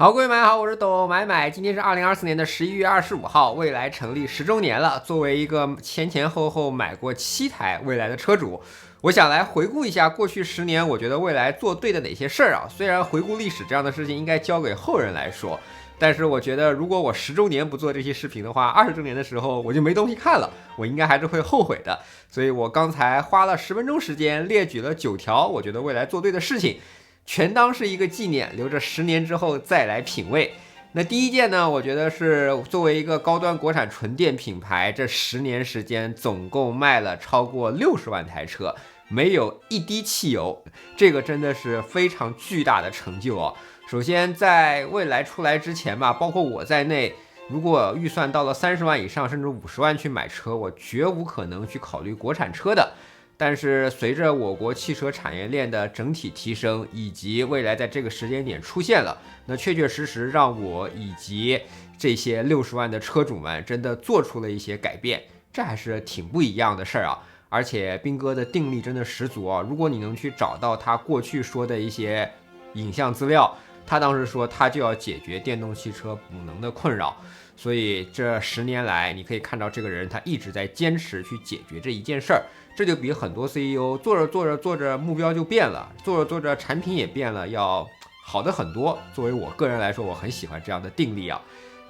好，各位买好，我是董买买。今天是2024年的11月25号，蔚来成立10周年了。作为一个前后买过7台蔚来的车主，我想来回顾一下过去10年，我觉得蔚来做对的哪些事儿啊。虽然回顾历史这样的事情应该交给后人来说，但是我觉得如果我10周年不做这些视频的话，20周年的时候我就没东西看了，我应该还是会后悔的。所以我刚才花了10分钟时间列举了9条我觉得蔚来做对的事情。全当是一个纪念，留着10年之后再来品味。那第一件呢，我觉得是作为一个高端国产纯电品牌，这10年时间总共卖了超过60万台车，没有一滴汽油，这个真的是非常巨大的成就哦。首先，在蔚来出来之前吧，包括我在内，如果预算到了30万以上，甚至50万去买车，我绝无可能去考虑国产车的。但是随着我国汽车产业链的整体提升，以及蔚来在这个时间点出现了，那确实让我以及这些60万的车主们真的做出了一些改变，这还是挺不一样的事儿啊！而且斌哥的定力真的十足啊！如果你能去找到他过去说的一些影像资料，他当时说他就要解决电动汽车补能的困扰，所以这10年来，你可以看到这个人他一直在坚持去解决这一件事儿。这就比很多 CEO 做着目标就变了，做着产品也变了，要好的很多。作为我个人来说，我很喜欢这样的定力啊。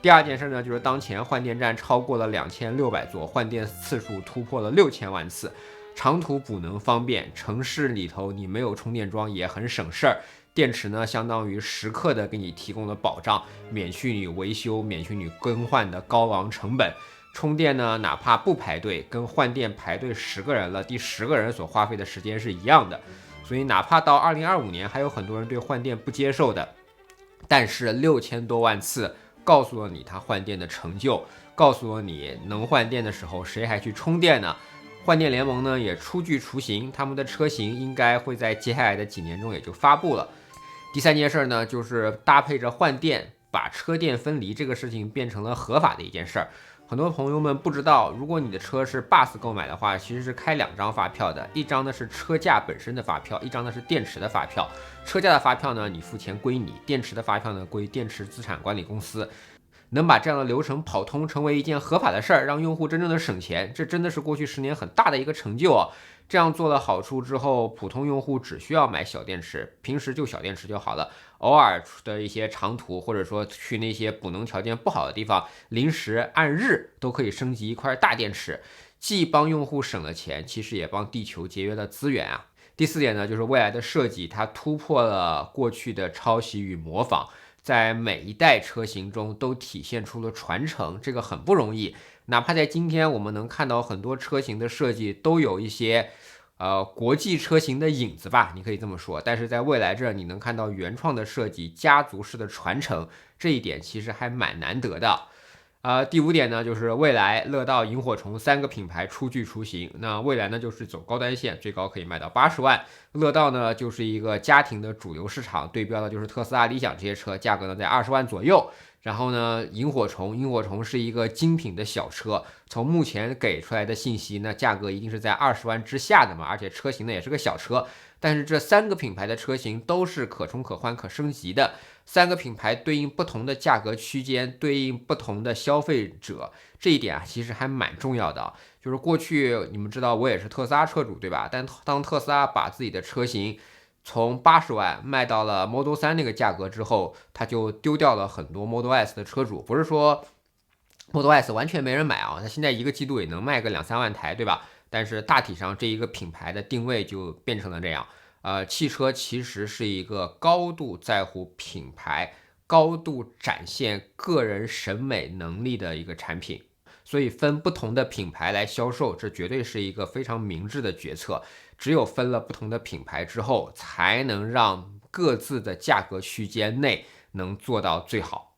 第二件事呢，就是当前换电站超过了2600座，换电次数突破了6000万次，长途补能方便，城市里头你没有充电桩也很省事儿。电池呢，相当于时刻的给你提供了保障，免去你维修、免去你更换的高昂成本。充电呢，哪怕不排队，跟换电排队10个人了，第10个人所花费的时间是一样的。所以哪怕到2025年，还有很多人对换电不接受的，但是6000多万次告诉了你他换电的成就，告诉了你能换电的时候，谁还去充电呢？换电联盟呢也初具雏形，他们的车型应该会在接下来的几年中也就发布了。第三件事呢，就是搭配着换电，把车电分离这个事情变成了合法的一件事儿。很多朋友们不知道，如果你的车是 BUS 购买的话，其实是开2张发票的，一张呢是车价本身的发票，一张呢是电池的发票。车价的发票呢，你付钱归你；电池的发票呢，归电池资产管理公司。能把这样的流程跑通，成为一件合法的事儿，让用户真正的省钱，这真的是过去10年很大的一个成就啊！这样做了好处之后，普通用户只需要买小电池，平时就小电池就好了。偶尔的一些长途，或者说去那些补能条件不好的地方，临时按日都可以升级一块大电池，既帮用户省了钱，其实也帮地球节约了资源啊。第4点呢，就是未来的设计，它突破了过去的抄袭与模仿。在每一代车型中都体现出了传承，这个很不容易。哪怕在今天，我们能看到很多车型的设计都有一些国际车型的影子吧，你可以这么说。但是在未来这，你能看到原创的设计、家族式的传承，这一点其实还蛮难得的。第5点呢，就是蔚来、乐道、萤火虫3个品牌初具雏形。那蔚来呢，就是走高端线，最高可以卖到80万；乐道呢，就是一个家庭的主流市场，对标的就是特斯拉、理想这些车，价格呢在20万左右。然后呢，萤火虫是一个精品的小车，从目前给出来的信息，那价格一定是在20万之下的嘛，而且车型呢也是个小车。但是这3个品牌的车型都是可充可换可升级的，3个品牌对应不同的价格区间，对应不同的消费者，这一点啊其实还蛮重要的。就是过去你们知道我也是特斯拉车主对吧？但当特斯拉把自己的车型从80万卖到了 Model 3那个价格之后，他就丢掉了很多 Model S 的车主。不是说 Model S 完全没人买啊，它现在一个季度也能卖个2-3万台对吧？但是大体上这一个品牌的定位就变成了这样。汽车其实是一个高度在乎品牌、高度展现个人审美能力的一个产品，所以分不同的品牌来销售，这绝对是一个非常明智的决策。只有分了不同的品牌之后，才能让各自的价格区间内能做到最好。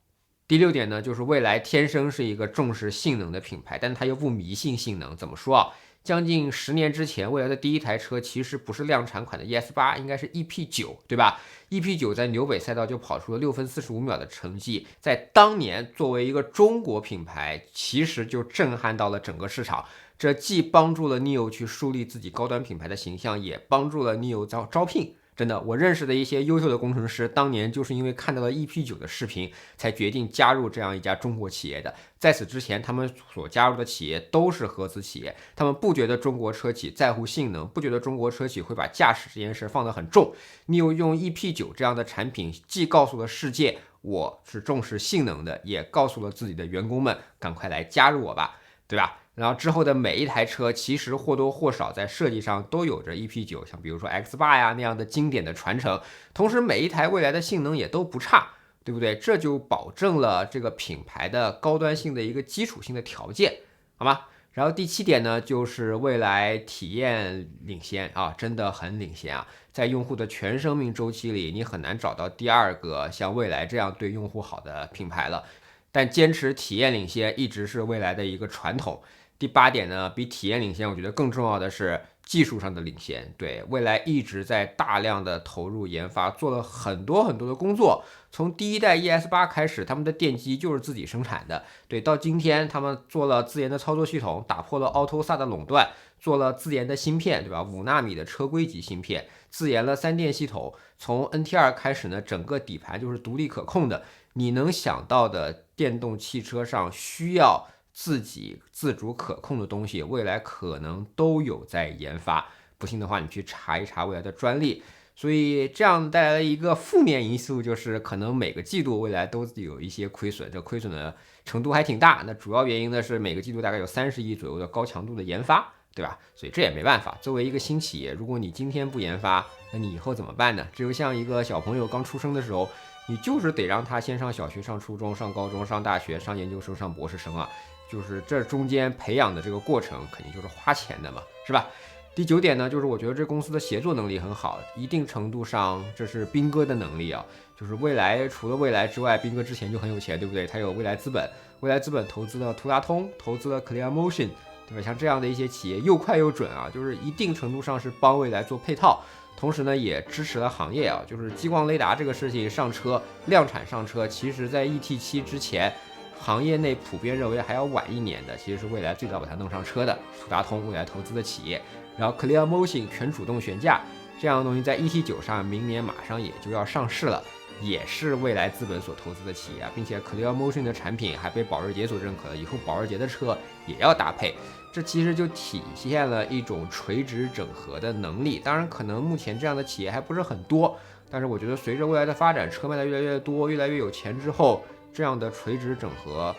第6点呢，就是蔚来天生是一个重视性能的品牌，但它又不迷信性能。怎么说啊？将近10年之前，蔚来的第一台车其实不是量产款的 ES8， 应该是 EP9， 对吧？ EP9 在纽北赛道就跑出了6分45秒的成绩，在当年作为一个中国品牌，其实就震撼到了整个市场。这既帮助了 NIO 去树立自己高端品牌的形象，也帮助了 NIO 招聘，真的，我认识的一些优秀的工程师，当年就是因为看到了 EP9 的视频，才决定加入这样一家中国企业的。在此之前，他们所加入的企业都是合资企业，他们不觉得中国车企在乎性能，不觉得中国车企会把驾驶这件事放得很重。你有用 EP9 这样的产品，既告诉了世界我是重视性能的，也告诉了自己的员工们，赶快来加入我吧，对吧？然后之后的每一台车，其实或多或少在设计上都有着 EP9，像比如说 X8呀那样的经典的传承。同时，每一台未来的性能也都不差，对不对？这就保证了这个品牌的高端性的一个基础性的条件，好吗？然后第7点呢，就是未来体验领先啊，真的很领先啊！在用户的全生命周期里，你很难找到第二个像未来这样对用户好的品牌了。但坚持体验领先一直是未来的一个传统。第8点呢，比体验领先，我觉得更重要的是技术上的领先。对，未来一直在大量的投入研发，做了很多的工作。从第一代 ES8 开始，他们的电机就是自己生产的。对，到今天他们做了自研的操作系统，打破了 AutoSAR 的垄断，做了自研的芯片，对吧？5纳米的车规级芯片，自研了3电系统。从 NT2 开始呢，整个底盘就是独立可控的。你能想到的电动汽车上需要自己自主可控的东西，未来可能都有在研发。不信的话，你去查一查未来的专利。所以这样带来了一个负面因素，就是可能每个季度未来都有一些亏损，这亏损的程度还挺大。那主要原因呢是每个季度大概有30亿左右的高强度的研发，对吧？所以这也没办法。作为一个新企业，如果你今天不研发，那你以后怎么办呢？这就像一个小朋友刚出生的时候，你就是得让他先上小学、上初中、上高中、上大学、上研究生、上博士生啊。就是这中间培养的这个过程肯定就是花钱的嘛，是吧？第9点呢，就是我觉得这公司的协作能力很好，一定程度上这是斌哥的能力啊。就是未来除了未来之外，斌哥之前就很有钱，对不对？他有未来资本，未来资本投资了图达通，投资了 ClearMotion， 对吧？像这样的一些企业又快又准啊，就是一定程度上是帮未来做配套，同时呢也支持了行业啊。就是激光雷达这个事情上车量产上车，其实在 ET7 之前。行业内普遍认为还要晚1年的，其实是未来最早把它弄上车的图达通，未来投资的企业。然后 ClearMotion 全主动悬架这样的东西在 ET9 上明年马上也就要上市了，也是未来资本所投资的企业，并且 ClearMotion 的产品还被保时捷所认可了，以后保时捷的车也要搭配。这其实就体现了一种垂直整合的能力。当然可能目前这样的企业还不是很多，但是我觉得随着未来的发展，车卖的越来越多，越来越有钱之后，这样的垂直整合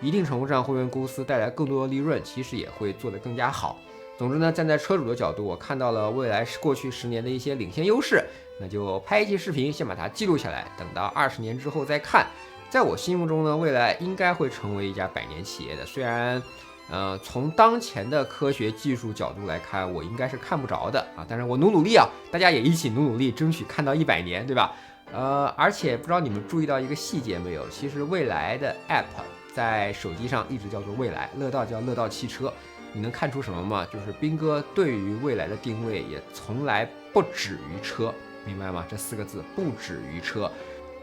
一定程度上会为公司带来更多的利润，其实也会做得更加好。总之呢，站在车主的角度，我看到了未来过去10年的一些领先优势，那就拍一期视频先把它记录下来，等到20年之后再看。在我心目中呢，未来应该会成为一家100年企业的，虽然从当前的科学技术角度来看，我应该是看不着的啊，但是我努力啊，大家也一起努力，争取看到100年，对吧？而且不知道你们注意到一个细节没有，其实未来的 App 在手机上一直叫做未来，乐道叫乐道汽车。你能看出什么吗？就是斌哥对于未来的定位也从来不止于车，明白吗？这4个字不止于车。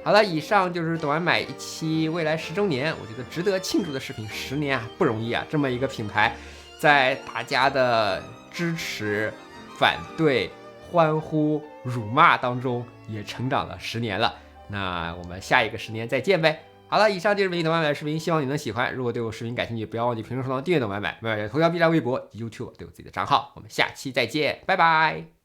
好了，以上就是懂完买一期未来10周年，我觉得值得庆祝的视频。10年啊，不容易啊，这么一个品牌，在大家的支持、反对、欢呼、辱骂当中，也成长了10年了。那我们下一个10年再见呗。好了，以上就是本期懂买买的视频，希望你能喜欢。如果对我视频感兴趣，不要忘记评论、收藏、订阅懂买买，买买头条、B 站、微博、YouTube 都有自己的账号。我们下期再见，拜拜。